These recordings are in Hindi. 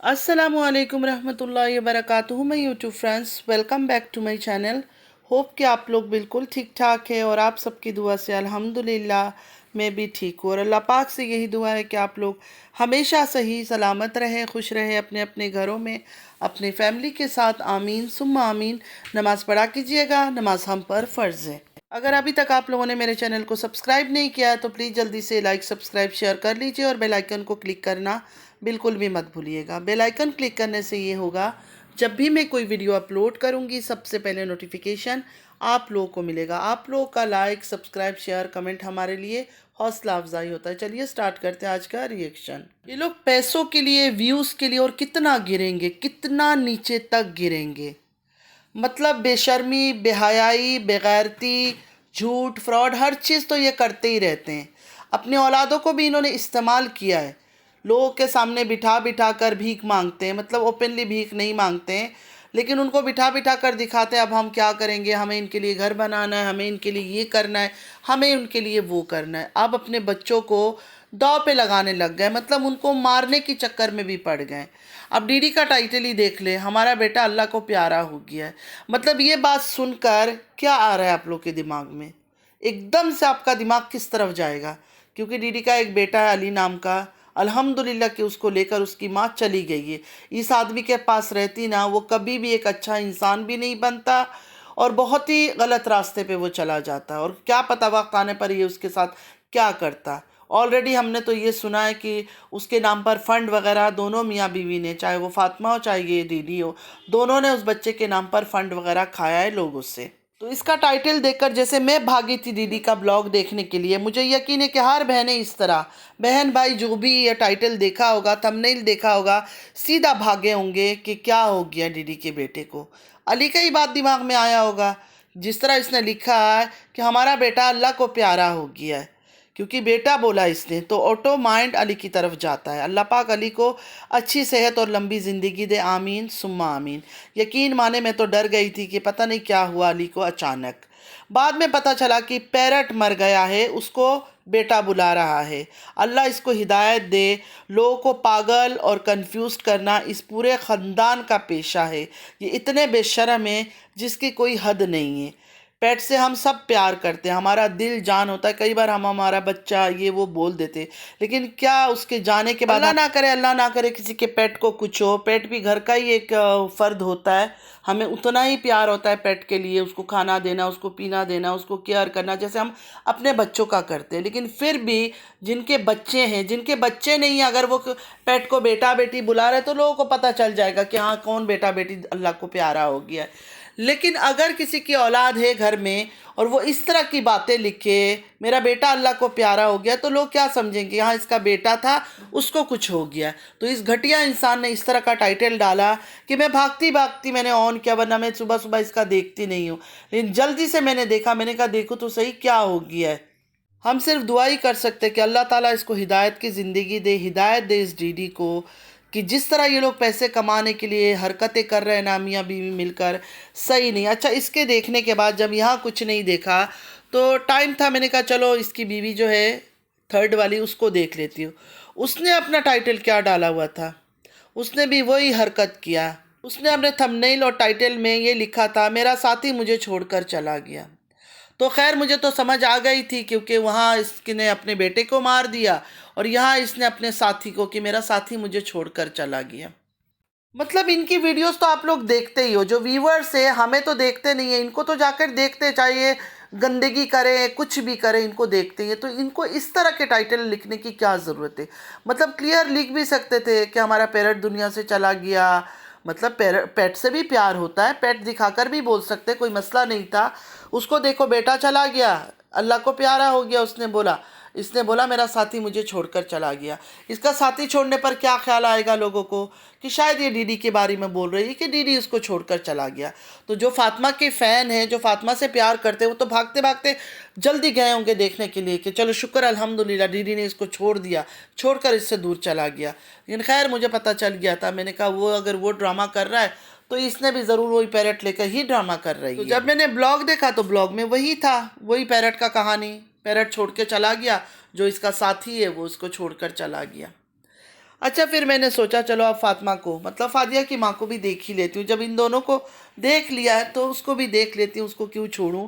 अस्सलामुअलैकुम रहमतुल्लाहि व बरकातुहू। मैं YouTube friends, welcome back to my channel. Hope कि आप लोग बिल्कुल ठीक ठाक है और आप सबकी दुआ से अल्हम्दुलिल्लाह मैं भी ठीक हूँ। और अल्लाह पाक से यही दुआ है कि आप लोग हमेशा सही सलामत रहें, खुश रहें अपने अपने घरों में, अपने फैमिली के साथ। आमीन सुम्मा आमीन। नमाज़ पढ़ा कीजिएगा, नमाज हम पर फ़र्ज़ है। अगर अभी तक आप लोगों ने मेरे चैनल को सब्सक्राइब नहीं किया है तो प्लीज़ जल्दी से लाइक सब्सक्राइब शेयर कर लीजिए और बेल आइकन को क्लिक करना बिल्कुल भी मत भूलिएगा। बेल आइकन क्लिक करने से ये होगा, जब भी मैं कोई वीडियो अपलोड करूँगी सबसे पहले नोटिफिकेशन आप लोगों को मिलेगा। आप लोगों का लाइक सब्सक्राइब शेयर कमेंट हमारे लिए हौसला अफजाई होता है। चलिए स्टार्ट करते हैं आज का रिएक्शन। ये लोग पैसों के लिए, व्यूज़ के लिए और कितना गिरेंगे, कितना नीचे तक गिरेंगे। मतलब बेशर्मी, बेहयाई, बेगैरती, झूठ, फ्रॉड, हर चीज़ तो ये करते ही रहते हैं। अपने औलादों को भी इन्होंने इस्तेमाल किया है। लोगों के सामने बिठा बिठा कर भीख मांगते हैं, मतलब ओपनली भीख नहीं मांगते हैं, लेकिन उनको बिठा बिठा कर दिखाते हैं अब हम क्या करेंगे, हमें इनके लिए घर बनाना है, हमें इनके लिए ये करना है, हमें उनके लिए वो करना है। अब अपने बच्चों को दांव पे लगाने लग गए, मतलब उनको मारने के चक्कर में भी पड़ गए। अब डीडी का टाइटल ही देख ले, हमारा बेटा अल्लाह को प्यारा हो गया है। मतलब ये बात सुनकर क्या आ रहा है आप लोग के दिमाग में? एकदम से आपका दिमाग किस तरफ जाएगा? क्योंकि डीडी का एक बेटा है अली नाम का, अल्हम्दुलिल्लाह कि उसको लेकर उसकी माँ चली गई है। इस आदमी के पास रहती ना, वो कभी भी एक अच्छा इंसान भी नहीं बनता और बहुत ही गलत रास्ते पे वो चला जाता। और क्या पता वक्त आने पर ये उसके साथ क्या करता। ऑलरेडी हमने तो ये सुना है कि उसके नाम पर फ़ंड वगैरह दोनों मियाँ बीवी ने, चाहे वो फातिमा हो चाहे ये दीदी हो, दोनों ने उस बच्चे के नाम पर फ़ंड वगैरह खाया है लोगों से। तो इसका टाइटल देखकर जैसे मैं भागी थी दीदी का ब्लॉग देखने के लिए, मुझे यकीन है कि हर बहनें इस तरह, बहन भाई जो भी ये टाइटल देखा होगा, थंबनेल देखा होगा, सीधा भागे होंगे कि क्या हो गया दीदी के बेटे को। अली का ही बात दिमाग में आया होगा। जिस तरह इसने लिखा है कि हमारा बेटा अल्लाह को प्यारा हो गया है, क्योंकि बेटा बोला इसने तो ऑटो माइंड अली की तरफ जाता है। अल्लाह पाक अली को अच्छी सेहत और लंबी ज़िंदगी दे, आमीन सुम्मा आमीन। यकीन माने मैं तो डर गई थी कि पता नहीं क्या हुआ अली को अचानक। बाद में पता चला कि पैरट मर गया है, उसको बेटा बुला रहा है। अल्लाह इसको हिदायत दे। लोगों को पागल और कंफ्यूज करना इस पूरे ख़ानदान का पेशा है। ये इतने बेशर्म हैं जिसकी कोई हद नहीं है। पेट से हम सब प्यार करते हैं, हमारा दिल जान होता है। कई बार हम हमारा बच्चा ये वो बोल देते, लेकिन क्या उसके जाने के बाद, अल्लाह ना करे किसी के पेट को कुछ हो। पेट भी घर का ही एक फ़र्द होता है। हमें उतना ही प्यार होता है पेट के लिए, उसको खाना देना, उसको पीना देना, उसको केयर करना, जैसे हम अपने बच्चों का करते हैं। लेकिन फिर भी जिनके बच्चे हैं, जिनके बच्चे नहीं हैं, अगर वो पेट को बेटा बेटी बुला रहे तो लोगों को पता चल जाएगा कि हाँ कौन बेटा बेटी अल्लाह को प्यारा हो गया है। लेकिन अगर किसी की औलाद है घर में और वो इस तरह की बातें लिखे, मेरा बेटा अल्लाह को प्यारा हो गया, तो लोग क्या समझेंगे, हाँ इसका बेटा था उसको कुछ हो गया। तो इस घटिया इंसान ने इस तरह का टाइटल डाला कि मैं भागती भागती मैंने ऑन किया, वरना मैं सुबह सुबह इसका देखती नहीं हूँ। लेकिन जल्दी से मैंने देखा, मैंने कहा देखो तो सही क्या हो गया है। हम सिर्फ दुआ ही कर सकते हैं कि अल्लाह ताला इसको हिदायत की ज़िंदगी दे, हिदायत दे इस डीडी को, कि जिस तरह ये लोग पैसे कमाने के लिए हरकतें कर रहे हैं ना मियाँ बीवी मिलकर, सही नहीं। अच्छा, इसके देखने के बाद जब यहाँ कुछ नहीं देखा तो टाइम था, मैंने कहा चलो इसकी बीवी जो है थर्ड वाली उसको देख लेती हूँ। उसने अपना टाइटल क्या डाला हुआ था, उसने भी वही हरकत किया। उसने अपने थंबनेल और टाइटल में ये लिखा था, मेरा साथी मुझे छोड़कर चला गया। तो खैर मुझे तो समझ आ गई थी, क्योंकि वहाँ इसने अपने बेटे को मार दिया और यहाँ इसने अपने साथी को, कि मेरा साथी मुझे छोड़कर चला गया। मतलब इनकी वीडियोस तो आप लोग देखते ही हो, जो व्यूवर्स है हमें तो देखते नहीं है, इनको तो जाकर देखते, चाहिए गंदगी करें कुछ भी करें इनको देखते हैं। तो इनको इस तरह के टाइटल लिखने की क्या ज़रूरत है? मतलब क्लियर लिख भी सकते थे कि हमारा पेरेंट दुनिया से चला गया। मतलब पेट से भी प्यार होता है, पेट दिखाकर भी बोल सकते, कोई मसला नहीं था। उसको देखो बेटा चला गया, अल्लाह को प्यारा हो गया, उसने बोला, इसने बोला मेरा साथी मुझे छोड़कर चला गया। इसका साथी छोड़ने पर क्या ख्याल आएगा लोगों को कि शायद ये दीदी के बारे में बोल रही है कि दीदी इसको छोड़कर चला गया। तो जो फातिमा के फ़ैन हैं, जो फातिमा से प्यार करते हैं, वो तो भागते भागते जल्दी गए होंगे देखने के लिए कि चलो शुक्र अल्हम्दुलिल्लाह दीदी ने इसको छोड़ दिया, छोड़कर इससे दूर चला गया। लेकिन खैर मुझे पता चल गया था, मैंने कहा वो अगर वो ड्रामा कर रहा है तो इसने भी ज़रूर वही पैरट लेकर ही ड्रामा कर रही है। तो जब मैंने ब्लॉग देखा तो ब्लॉग में वही था, वही पैरट का कहानी, पैरट छोड़ के चला गया, जो इसका साथी है वो उसको छोड़कर चला गया। अच्छा, फिर मैंने सोचा चलो अब फातिमा को, मतलब फादिया की माँ को भी देख ही लेती हूँ। जब इन दोनों को देख लिया है तो उसको भी देख लेती हूँ, उसको क्यों छोड़ूं।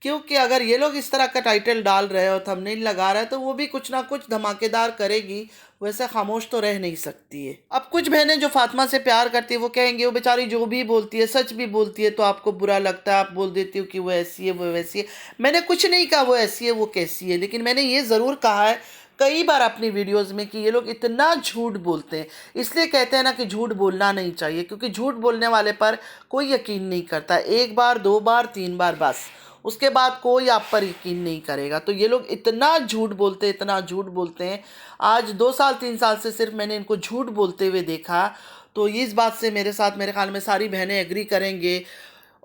क्योंकि अगर ये लोग इस तरह का टाइटल डाल रहे हैं और थंबनेल लगा रहा है तो वो भी कुछ ना कुछ धमाकेदार करेगी, वैसे खामोश तो रह नहीं सकती है। अब कुछ बहनें जो फातिमा से प्यार करती है वो कहेंगे वो बेचारी जो भी बोलती है सच भी बोलती है, तो आपको बुरा लगता है, आप बोल देती हो कि वो ऐसी है वो वैसी है। मैंने कुछ नहीं कहा वो ऐसी है वो कैसी है, लेकिन मैंने ये ज़रूर कहा है कई बार अपनी वीडियोस में कि ये लोग इतना झूठ बोलते हैं। इसलिए कहते हैं ना कि झूठ बोलना नहीं चाहिए, क्योंकि झूठ बोलने वाले पर कोई यकीन नहीं करता। एक बार, दो बार, तीन बार, बस उसके बाद कोई आप पर यकीन नहीं करेगा। तो ये लोग इतना झूठ बोलते हैं, इतना झूठ बोलते हैं। आज 2 साल 3 साल से सिर्फ मैंने इनको झूठ बोलते हुए देखा। तो इस बात से मेरे साथ मेरे ख्याल में सारी बहनें एग्री करेंगे।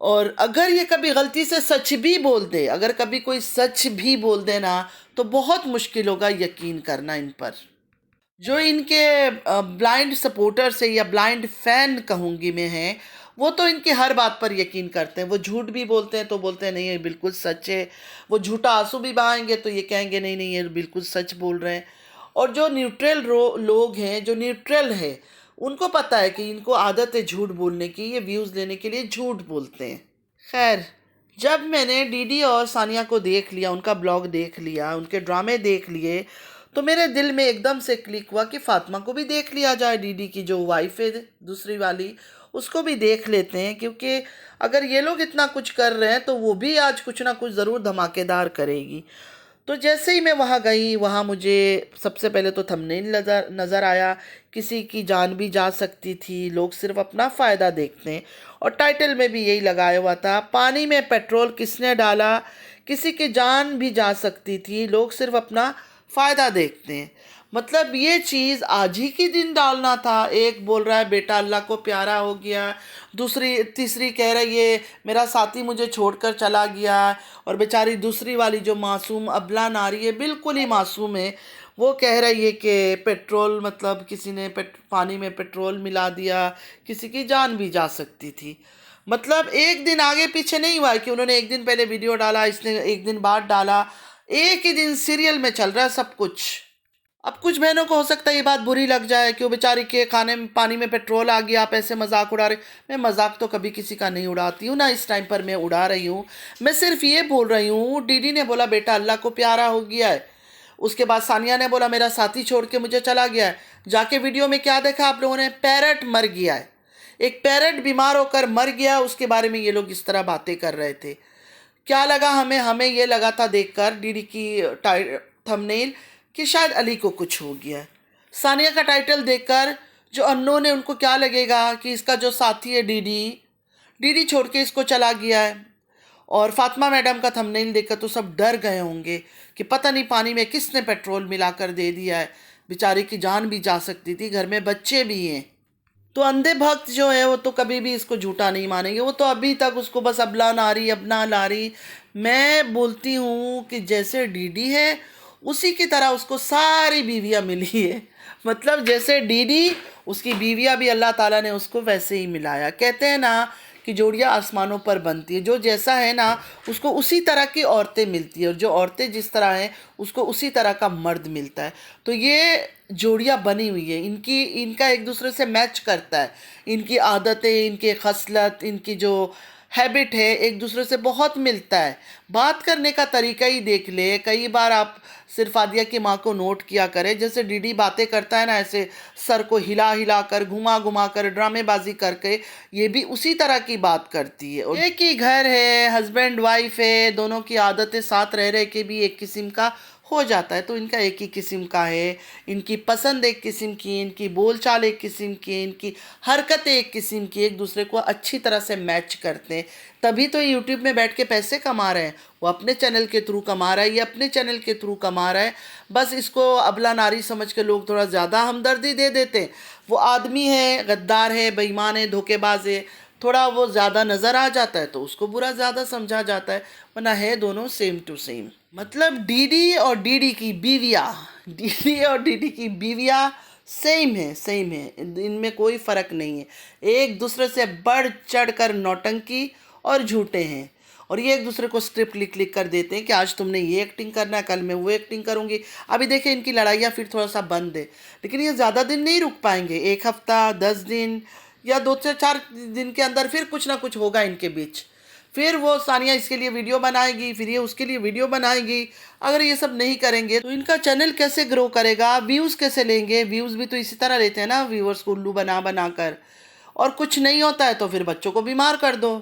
और अगर ये कभी गलती से सच भी बोल दे, अगर कभी कोई सच भी बोल दे ना, तो बहुत मुश्किल होगा यकीन करना इन पर। जो इनके ब्लाइंड सपोर्टर्स है या ब्लाइंड फैन कहूँगी मैं हैं, वो तो इनकी हर बात पर यकीन करते हैं। वो झूठ भी बोलते हैं तो बोलते हैं नहीं ये बिल्कुल सच है। वो झूठा आंसू भी बहाएंगे तो ये कहेंगे नहीं नहीं ये बिल्कुल सच बोल रहे हैं। और जो न्यूट्रल लोग हैं, जो न्यूट्रल है, उनको पता है कि इनको आदत है झूठ बोलने की, ये व्यूज़ लेने के लिए झूठ बोलते हैं। खैर, जब मैंने डीडी और सानिया को देख लिया, उनका ब्लॉग देख लिया, उनके ड्रामे देख लिए, तो मेरे दिल में एकदम से क्लिक हुआ कि फातिमा को भी देख लिया जाए। डीडी की जो वाइफ है दूसरी वाली, उसको भी देख लेते हैं। क्योंकि अगर ये लोग इतना कुछ कर रहे हैं तो वो भी आज कुछ ना कुछ ज़रूर धमाकेदार करेगी। तो जैसे ही मैं वहाँ गई, वहाँ मुझे सबसे पहले तो थंबनेल नज़र नज़र आया। किसी की जान भी जा सकती थी, लोग सिर्फ अपना फ़ायदा देखते हैं। और टाइटल में भी यही लगाया हुआ था, पानी में पेट्रोल किसने डाला, किसी की जान भी जा सकती थी, लोग सिर्फ अपना फ़ायदा देखते हैं। मतलब ये चीज़ आज ही के दिन डालना था। एक बोल रहा है बेटा अल्लाह को प्यारा हो गया, दूसरी तीसरी कह रही है मेरा साथी मुझे छोड़कर चला गया। और बेचारी दूसरी वाली जो मासूम अबला नारी है, बिल्कुल ही मासूम है, वो कह रही है कि पेट्रोल, मतलब किसी ने पानी में पेट्रोल मिला दिया, किसी की जान भी जा सकती थी। मतलब एक दिन आगे पीछे नहीं हुआ है कि उन्होंने एक दिन पहले वीडियो डाला, इसने एक दिन बाद डाला, एक ही दिन सीरियल में चल रहा है सब कुछ। अब कुछ बहनों को हो सकता है ये बात बुरी लग जाए कि वो बेचारी के खाने में पानी में पेट्रोल आ गया, आप ऐसे मजाक उड़ा रहे। मैं मजाक तो कभी किसी का नहीं उड़ाती हूँ, ना इस टाइम पर मैं उड़ा रही हूँ। मैं सिर्फ ये बोल रही हूँ, डीडी ने बोला बेटा अल्लाह को प्यारा हो गया है। उसके बाद सानिया ने बोला मेरा साथी छोड़ के मुझे चला गया है। जाके वीडियो में क्या देखा आप लोगों ने, पैरट मर गया है। एक पैरट बीमार होकर मर गया, उसके बारे में ये लोग इस तरह बातें कर रहे थे। क्या लगा हमें, हमें ये लगा था देखकर डीडी की थंबनेल कि शायद अली को कुछ हो गया है। सानिया का टाइटल देखकर जो अननोन है उनको क्या लगेगा कि इसका जो साथी है डीडी, डीडी छोड़ के इसको चला गया है। और फातिमा मैडम का थंबनेल देखकर तो सब डर गए होंगे कि पता नहीं पानी में किसने पेट्रोल मिलाकर दे दिया है, बेचारी की जान भी जा सकती थी, घर में बच्चे भी हैं। तो अंधे भक्त जो है वो तो कभी भी इसको झूठा नहीं मानेंगे। वो तो अभी तक उसको बस अबला नारी अबना नारी। मैं बोलती हूँ कि जैसे डीडी है उसी की तरह उसको सारी बीवियाँ मिली है। मतलब जैसे डीडी, उसकी बीवियाँ भी अल्लाह ताला ने उसको वैसे ही मिलाया। कहते हैं ना कि जोड़ियाँ आसमानों पर बनती है, जो जैसा है ना उसको उसी तरह की औरतें मिलती है, और जो औरतें जिस तरह हैं उसको उसी तरह का मर्द मिलता है। तो ये जोड़ियाँ बनी हुई है, इनका एक दूसरे से मैच करता है। इनकी आदतें, इनके खसलत, इनकी जो हैबिट है एक दूसरे से बहुत मिलता है। बात करने का तरीका ही देख ले, कई बार आप सिर्फ आदिया की माँ को नोट किया करें, जैसे डीडी बातें करता है ना ऐसे सर को हिला हिला कर, घुमा घुमा कर, ड्रामेबाजी करके, ये भी उसी तरह की बात करती है। और एक ही घर है, हस्बैंड वाइफ है, दोनों की आदतें साथ रह रहे के भी एक किस्म का हो जाता है। तो इनका एक ही किस्म का है, इनकी पसंद एक किस्म की, इनकी बोलचाल एक किस्म की, इनकी हरकतें एक किस्म की, एक दूसरे को अच्छी तरह से मैच करते हैं। तभी तो यूट्यूब में बैठ के पैसे कमा रहे हैं। वो अपने चैनल के थ्रू कमा रहा है, ये अपने चैनल के थ्रू कमा रहा है। बस इसको अबला नारी समझ के लोग थोड़ा ज़्यादा हमदर्दी दे देते हैं। वो आदमी है, गद्दार है, बेईमान है, धोखेबाज है, थोड़ा वो ज़्यादा नज़र आ जाता है तो उसको बुरा ज़्यादा समझा जाता है, वरना है दोनों सेम टू सेम। मतलब डीडी और डीडी की बीवियाँ, डीडी और डीडी की बीवियाँ सेम है, सेम है, इनमें कोई फ़र्क नहीं है। एक दूसरे से बढ़ चढ़ कर नौटंकी और झूठे हैं। और ये एक दूसरे को स्क्रिप्ट लिख लिख कर देते हैं कि आज तुमने ये एक्टिंग करना है, कल मैं वो एक्टिंग करूँगी। अभी देखिए इनकी लड़ाइयाँ फिर थोड़ा सा बंद है, लेकिन ये ज़्यादा दिन नहीं रुक पाएंगे। 1 हफ्ता, 10 दिन या 2 से 4 दिन के अंदर फिर कुछ ना कुछ होगा इनके बीच। फिर वो सानिया इसके लिए वीडियो बनाएगी, फिर ये उसके लिए वीडियो बनाएगी। अगर ये सब नहीं करेंगे तो इनका चैनल कैसे ग्रो करेगा, व्यूज़ कैसे लेंगे? व्यूज़ भी तो इसी तरह लेते हैं ना, व्यूअर्स को उल्लू बना बना कर। और कुछ नहीं होता है तो फिर बच्चों को बीमार कर दो।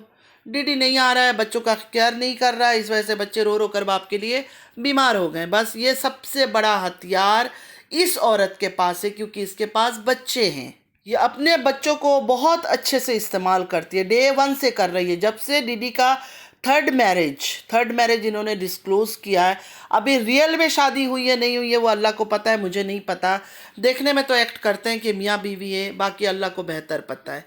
डीडी नहीं आ रहा है, बच्चों का केयर नहीं कर रहा है, इस वजह से बच्चे रो रो कर बाप के लिए बीमार हो गए। बस ये सबसे बड़ा हथियार इस औरत के पास है, क्योंकि इसके पास बच्चे हैं। ये अपने बच्चों को बहुत अच्छे से इस्तेमाल करती है, डे 1 से कर रही है, जब से डीडी का थर्ड मैरिज इन्होंने डिस्क्लोज किया है। अभी रियल में शादी हुई है नहीं हुई है वो अल्लाह को पता है, मुझे नहीं पता। देखने में तो एक्ट करते हैं कि मियाँ बीवी है, बाकी अल्लाह को बेहतर पता है।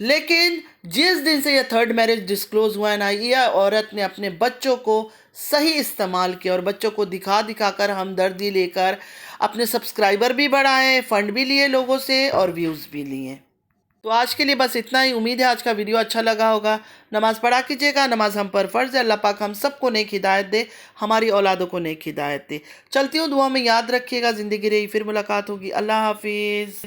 लेकिन जिस दिन से ये थर्ड मैरिज डिस्क्लोज हुआ है ना, ये औरत ने अपने बच्चों को सही इस्तेमाल किया और बच्चों को दिखा दिखा कर हमदर्दी लेकर अपने सब्सक्राइबर भी बढ़ाए, फंड भी लिए लोगों से और व्यूज़ भी लिए। तो आज के लिए बस इतना ही। उम्मीद है आज का वीडियो अच्छा लगा होगा। नमाज़ पढ़ा कीजिएगा, नमाज हम पर फ़र्ज़ है। अल्लाह पाक हम सबको नेक हिदायत दे, हमारी औलादों को नेक हिदायत दे। चलती हूँ, दुआ में याद रखिएगा। ज़िंदगी रही फिर मुलाकात होगी। अल्लाह हाफिज़।